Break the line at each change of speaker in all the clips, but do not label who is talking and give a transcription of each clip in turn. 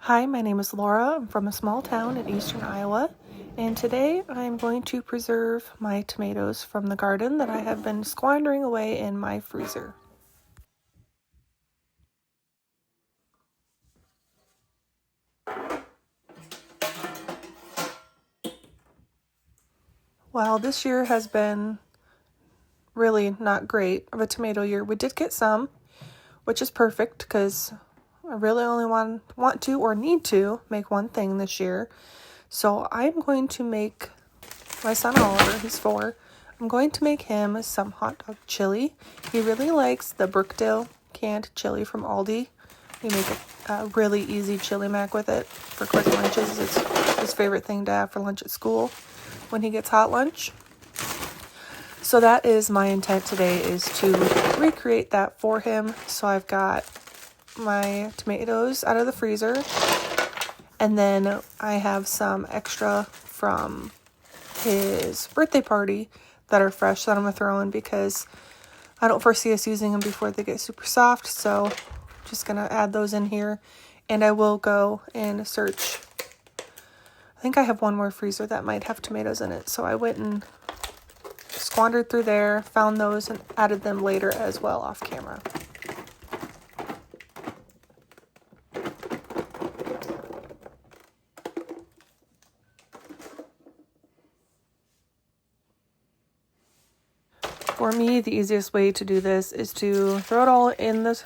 Hi, my name is Laura. I'm from a small town in eastern Iowa, and today I'm going to preserve my tomatoes from the garden that I have been squandering away in my freezer. While this year has been really not great of a tomato year, we did get some, which is perfect because I really only want to or need to make one thing this year. So I'm going to make my son Oliver, he's 4, I'm going to make him some hot dog chili. He really likes the Brookdale canned chili from Aldi. We make a really easy chili mac with it for quick lunches. It's his favorite thing to have for lunch at school when he gets hot lunch. So that is my intent today, is to recreate that for him. So I've got my tomatoes out of the freezer, and then I have some extra from his birthday party that are fresh that I'm going to throw in because I don't foresee us using them before they get super soft. So just going to add those in here, and I will go and search. I think I have one more freezer that might have tomatoes in it. So I went and squandered through there, found those, and added them later as well off camera. For me, the easiest way to do this is to throw it all in the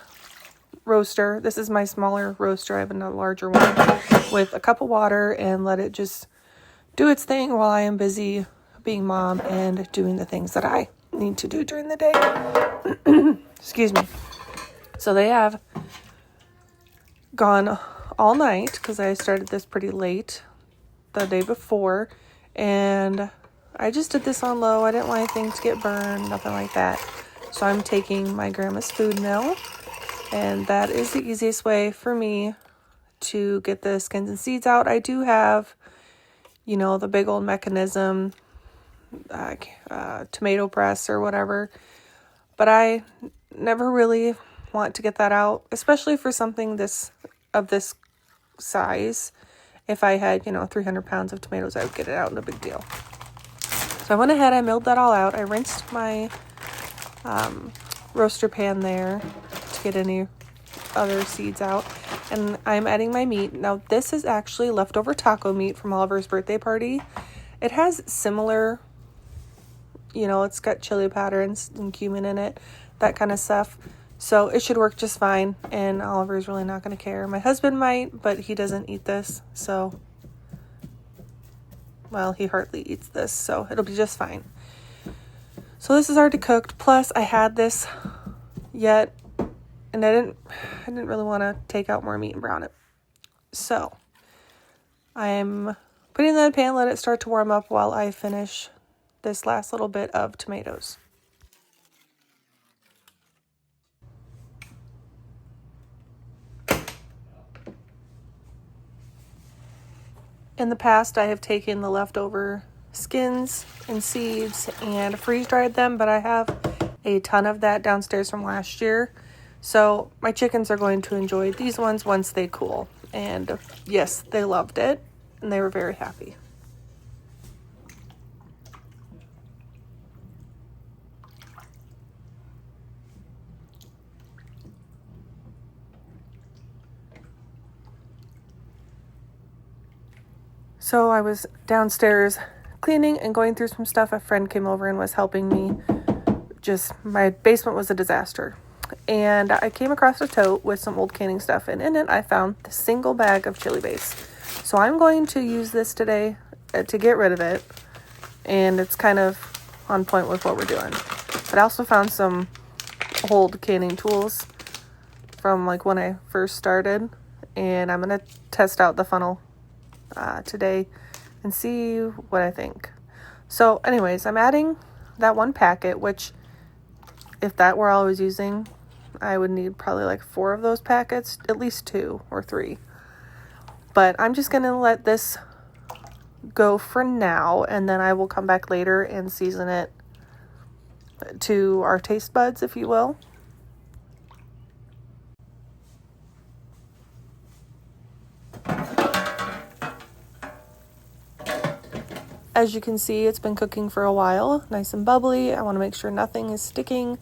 roaster. This is my smaller roaster. I have a larger one with a cup of water, and let it just do its thing while I am busy being mom and doing the things that I need to do during the day. Excuse me. So they have gone all night because I started this pretty late the day before, and I just did this on low. I didn't want anything to get burned, nothing like that. So I'm taking my grandma's food mill, and that is the easiest way for me to get the skins and seeds out. I do have, the big old mechanism, tomato press or whatever, but I never really want to get that out, especially for something this size. If I had, 300 pounds of tomatoes, I would get it out, no big deal. So I went ahead, I milled that all out. I rinsed my roaster pan there to get any other seeds out. And I'm adding my meat. Now, this is actually leftover taco meat from Oliver's birthday party. It has similar, it's got chili powder and cumin in it, that kind of stuff. So it should work just fine, and Oliver's really not going to care. My husband might, but he doesn't eat this, so... Well, he hardly eats this, so it'll be just fine. So this is already cooked. Plus, I had this yet, and I didn't really want to take out more meat and brown it. So I'm putting that in the pan, let it start to warm up while I finish this last little bit of tomatoes. In the past, I have taken the leftover skins and seeds and freeze-dried them, but I have a ton of that downstairs from last year. So my chickens are going to enjoy these ones once they cool. And yes, they loved it, and they were very happy. So I was downstairs cleaning and going through some stuff. A friend came over and was helping me. My basement was a disaster. And I came across a tote with some old canning stuff, and in it I found the single bag of chili base. So I'm going to use this today to get rid of it, and it's kind of on point with what we're doing. But I also found some old canning tools from when I first started, and I'm going to test out the funnel today and see what I think. So anyways, I'm adding that one packet, which if that were all I was using, I would need probably 4 of those packets, at least 2 or 3. But I'm just going to let this go for now, and then I will come back later and season it to our taste buds, if you will. As you can see, it's been cooking for a while, nice and bubbly. I want to make sure nothing is sticking,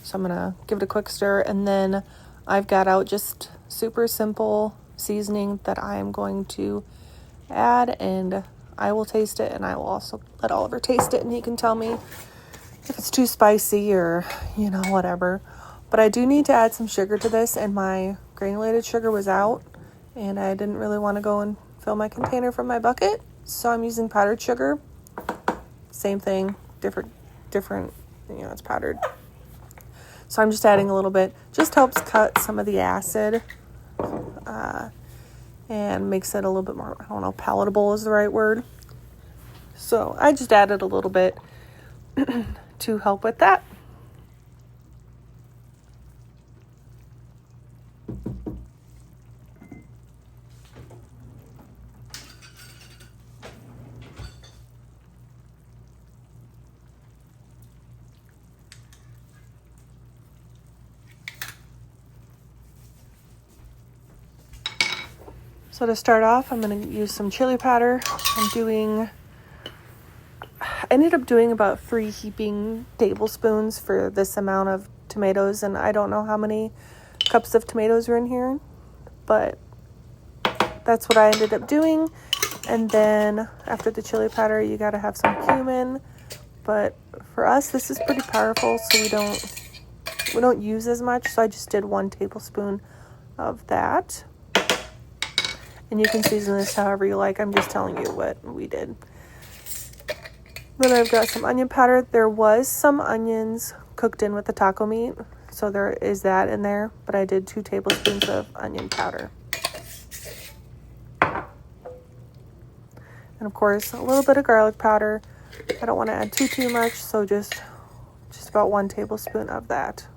so I'm gonna give it a quick stir, and then I've got out just super simple seasoning that I am going to add, and I will taste it, and I will also let Oliver taste it, and he can tell me if it's too spicy or, whatever. But I do need to add some sugar to this, and my granulated sugar was out, and I didn't really want to go and fill my container from my bucket, so I'm using powdered sugar. Same thing, different, it's powdered. So I'm just adding a little bit. Just helps cut some of the acid and makes it a little bit more, I don't know, palatable is the right word. So I just added a little bit to help with that. So to start off, I'm going to use some chili powder. I ended up doing about 3 heaping tablespoons for this amount of tomatoes, and I don't know how many cups of tomatoes are in here, but that's what I ended up doing. And then after the chili powder, you got to have some cumin, but for us this is pretty powerful, so we don't use as much, so I just did 1 tablespoon of that. And you can season this however you like. I'm just telling you what we did. Then I've got some onion powder. There was some onions cooked in with the taco meat, so there is that in there, but I did 2 tablespoons of onion powder. And of course, a little bit of garlic powder. I don't want to add too much, so just about 1 tablespoon of that.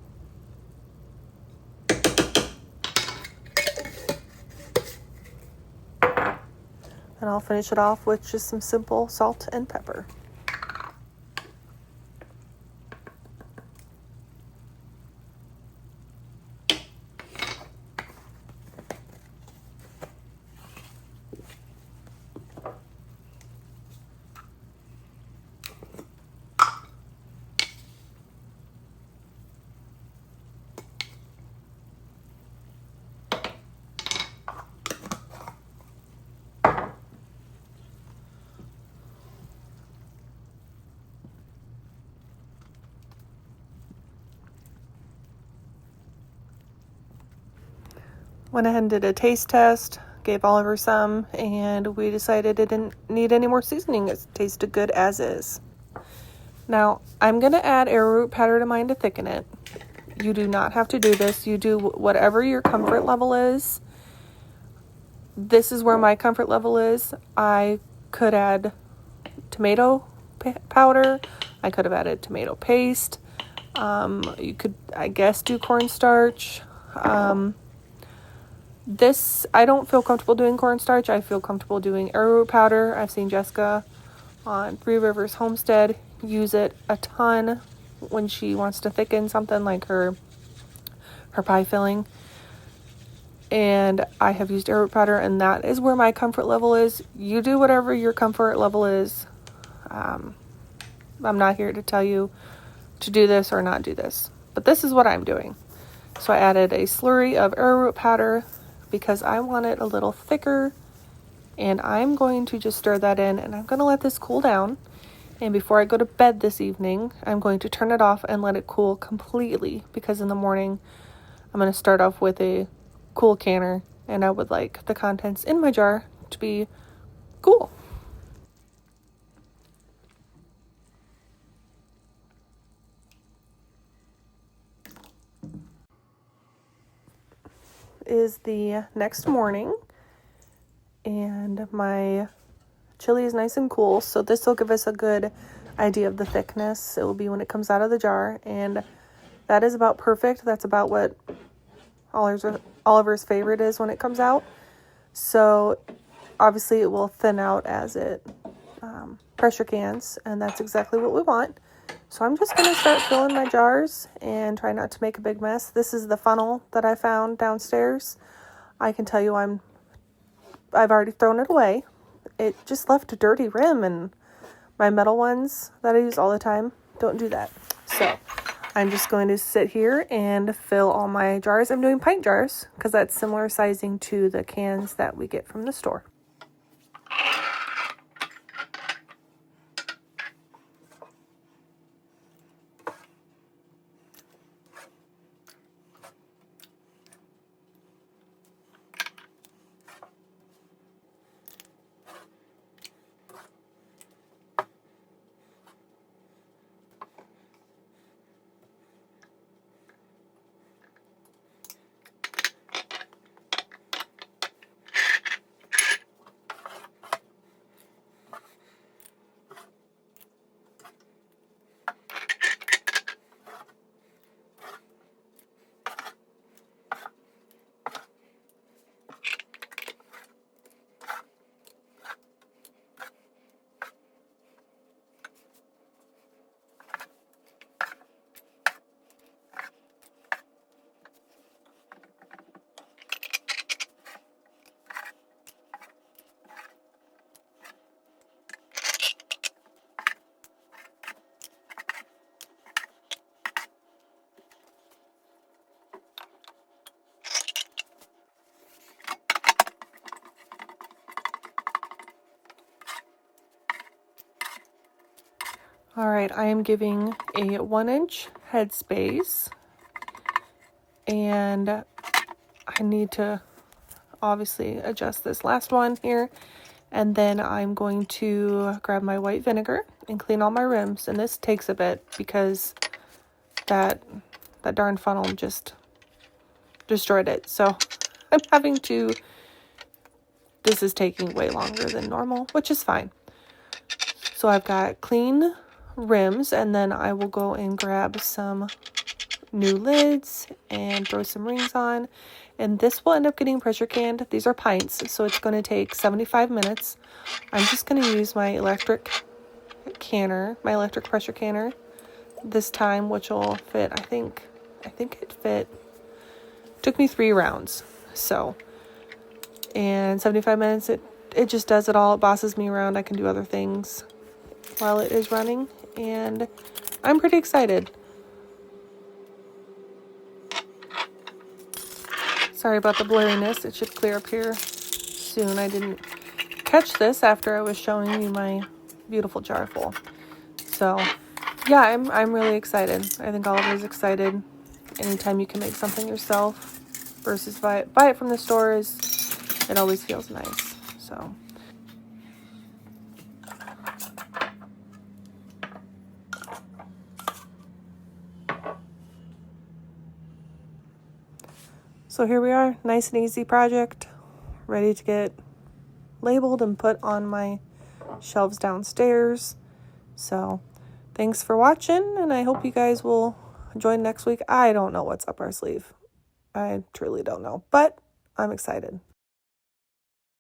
And I'll finish it off with just some simple salt and pepper. Went ahead and did a taste test, gave Oliver some, and we decided it didn't need any more seasoning. It tasted good as is. Now, I'm going to add arrowroot powder to mine to thicken it. You do not have to do this. You do whatever your comfort level is. This is where my comfort level is. I could add tomato powder. I could have added tomato paste. You could, I guess, do cornstarch. This, I don't feel comfortable doing cornstarch. I feel comfortable doing arrowroot powder. I've seen Jessica on Three Rivers Homestead use it a ton when she wants to thicken something like her pie filling. And I have used arrowroot powder, and that is where my comfort level is. You do whatever your comfort level is. I'm not here to tell you to do this or not do this, but this is what I'm doing. So I added a slurry of arrowroot powder because I want it a little thicker, and I'm going to just stir that in, and I'm going to let this cool down. And before I go to bed this evening, I'm going to turn it off and let it cool completely, because in the morning I'm going to start off with a cool canner, and I would like the contents in my jar to be cool. Is the next morning, and my chili is nice and cool, so this will give us a good idea of the thickness. It will be when it comes out of the jar, and that is about perfect. That's about what Oliver's favorite is when it comes out. So obviously it will thin out as it pressure cans, and that's exactly what we want. So I'm just going to start filling my jars and try not to make a big mess. This is the funnel that I found downstairs. I can tell you I've already thrown it away. It just left a dirty rim, and my metal ones that I use all the time don't do that. So I'm just going to sit here and fill all my jars. I'm doing pint jars because that's similar sizing to the cans that we get from the store. All right, I am giving a 1-inch headspace, and I need to obviously adjust this last one here, and then I'm going to grab my white vinegar and clean all my rims, and this takes a bit because that darn funnel just destroyed it, so I'm having to, this is taking way longer than normal, which is fine. So I've got clean rims, and then I will go and grab some new lids and throw some rings on, and this will end up getting pressure canned. These are pints, so it's going to take 75 minutes. I'm just going to use my electric canner, my electric pressure canner this time, which will fit, I think it fit, took me 3 rounds, so, and 75 minutes, it just does it all. It bosses me around. I can do other things while it is running, and I'm pretty excited. Sorry about the blurriness. It should clear up here soon. I didn't catch this after I was showing you my beautiful jar full. So yeah, I'm really excited. I think Oliver is excited. Anytime you can make something yourself versus buy it from the store, it always feels nice. So here we are, nice and easy project, ready to get labeled and put on my shelves downstairs. So thanks for watching, and I hope you guys will join next week. I don't know what's up our sleeve. I truly don't know, but I'm excited.